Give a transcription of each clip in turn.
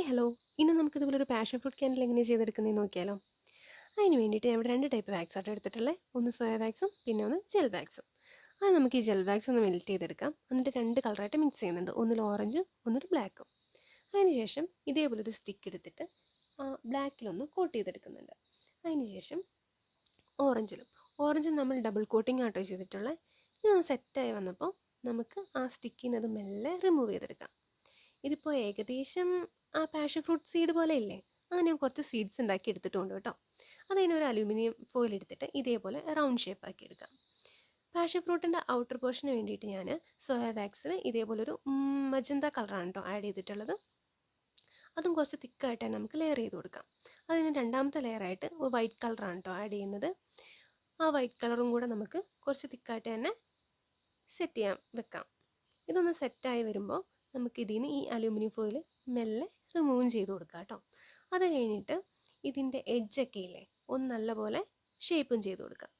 Hello. ഇന്ന് നമുക്കിതുപോലെ ഒരു പാഷൻ ഫ്രൂട്ട് ക്യാൻഡിൽ എങ്ങനെയാണ് ചെയ്തെടുക്കുന്നതെന്ന് നോക്കിയാലോ. അതിന് വേണ്ടിയിട്ട് ഞാൻ ഇവിടെ 2 ടൈപ്പ് വാക്സ് ആട്ടോ എടുത്തിട്ടുള്ളത്. ഒന്ന് സോയ വാക്സും പിന്നെ ഒന്ന് ജെൽ വാക്സും. അത് നമുക്ക് ഈ ജെൽ വാക്സ് ഒന്ന് മെൽറ്റ് ചെയ്തെടുക്കാം. എന്നിട്ട് 2 കളറായിട്ട് മിക്സ് ചെയ്യുന്നുണ്ട്. ഒന്നിൽ ഓറഞ്ചും ഒന്നിൽ ബ്ലാക്കും. അതിനുശേഷം ഇതേപോലെ ഒരു സ്റ്റിക്ക് എടുത്തിട്ട് ബ്ലാക്കിലൊന്ന് കോട്ട് ചെയ്തെടുക്കുന്നുണ്ട്. അതിനുശേഷം ഓറഞ്ചും നമ്മൾ ഡബിൾ കോട്ടിംഗ് ആട്ടോ ചെയ്തിട്ടുള്ളത്. ഇതൊന്ന് സെറ്റായി വന്നപ്പോൾ നമുക്ക് ആ സ്റ്റിക്കിൽ നിന്ന് അത് മെല്ലെ റിമൂവ് ചെയ്തെടുക്കാം. ഇതിപ്പോൾ ഏകദേശം ആ പാഷൻ ഫ്രൂട്ട് സീഡ് പോലെ ഇല്ലേ, അങ്ങനെ ഞാൻ കുറച്ച് സീഡ്സ് ഉണ്ടാക്കി എടുത്തിട്ടുണ്ട് കേട്ടോ. അതിന് ഒരു അലൂമിനിയം ഫോയിൽ എടുത്തിട്ട് ഇതേപോലെ റൗണ്ട് ഷേപ്പ് ആക്കി എടുക്കാം. പാഷൻ ഫ്രൂട്ടിൻ്റെ ഔട്ടർ പോർഷന് വേണ്ടിയിട്ട് ഞാൻ സോയ വാക്സിൽ ഇതേപോലൊരു മജന്ത കളറാണ് കേട്ടോ ആഡ് ചെയ്തിട്ടുള്ളത്. അതും കുറച്ച് തിക്കായിട്ട് തന്നെ നമുക്ക് ലെയർ ചെയ്ത് കൊടുക്കാം. അതിന് രണ്ടാമത്തെ ലെയറായിട്ട് വൈറ്റ് കളറാണ് കേട്ടോ ആഡ് ചെയ്യുന്നത്. ആ വൈറ്റ് കളറും കൂടെ നമുക്ക് കുറച്ച് തിക്കായിട്ട് തന്നെ സെറ്റ് ചെയ്യാൻ വെക്കാം. ഇതൊന്ന് സെറ്റായി വരുമ്പോൾ നമുക്ക് ഇതിൽ നിന്ന് ഈ അലൂമിനിയം ഫോയിൽ മെല്ലെ റിമൂവും ചെയ്ത് കൊടുക്കാം കേട്ടോ. അത് കഴിഞ്ഞിട്ട് ഇതിൻ്റെ എഡ്ജൊക്കെ ഇല്ലേ, ഒന്ന് നല്ലപോലെ ഷേപ്പും ചെയ്ത് കൊടുക്കാം.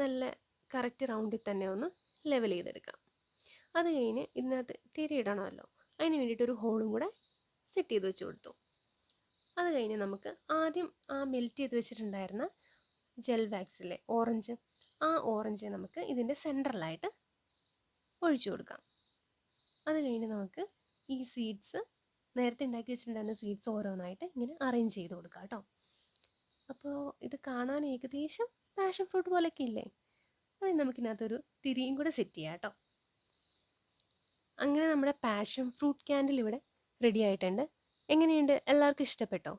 നല്ല കറക്റ്റ് റൗണ്ടിൽ തന്നെ ഒന്ന് ലെവൽ ചെയ്തെടുക്കാം. അത് കഴിഞ്ഞ് ഇതിനകത്ത് തിരിയിടണമല്ലോ, അതിന് വേണ്ടിയിട്ടൊരു ഹോളും കൂടെ സെറ്റ് ചെയ്ത് വെച്ച് കൊടുത്തു. അത് കഴിഞ്ഞ് നമുക്ക് ആദ്യം ആ മെൽറ്റ് ചെയ്ത് വെച്ചിട്ടുണ്ടായിരുന്ന ജെൽ വാക്സിലെ ഓറഞ്ച്, ആ ഓറഞ്ച് നമുക്ക് ഇതിൻ്റെ സെൻറ്ററിലായിട്ട് ഒഴിച്ചു കൊടുക്കാം. അത് കഴിഞ്ഞ് നമുക്ക് ഈ സീഡ്സ്, നേരത്തെ ഉണ്ടാക്കി വെച്ചിട്ടുണ്ടായിരുന്ന സീഡ്സ് ഓരോന്നായിട്ട് ഇങ്ങനെ അറേഞ്ച് ചെയ്ത് കൊടുക്കാം കേട്ടോ. അപ്പോൾ ഇത് കാണാൻ ഏകദേശം പാഷൻ ഫ്രൂട്ട് പോലെയൊക്കെ ഇല്ലേ, അത് നമുക്കിതിനകത്തൊരു തിരിയും കൂടെ സെറ്റ് ചെയ്യാം കേട്ടോ. അങ്ങനെ നമ്മുടെ പാഷൻ ഫ്രൂട്ട് ക്യാൻഡിൽ ഇവിടെ റെഡി ആയിട്ടുണ്ട്. എങ്ങനെയുണ്ട്? എല്ലാവർക്കും ഇഷ്ടപ്പെട്ടോ?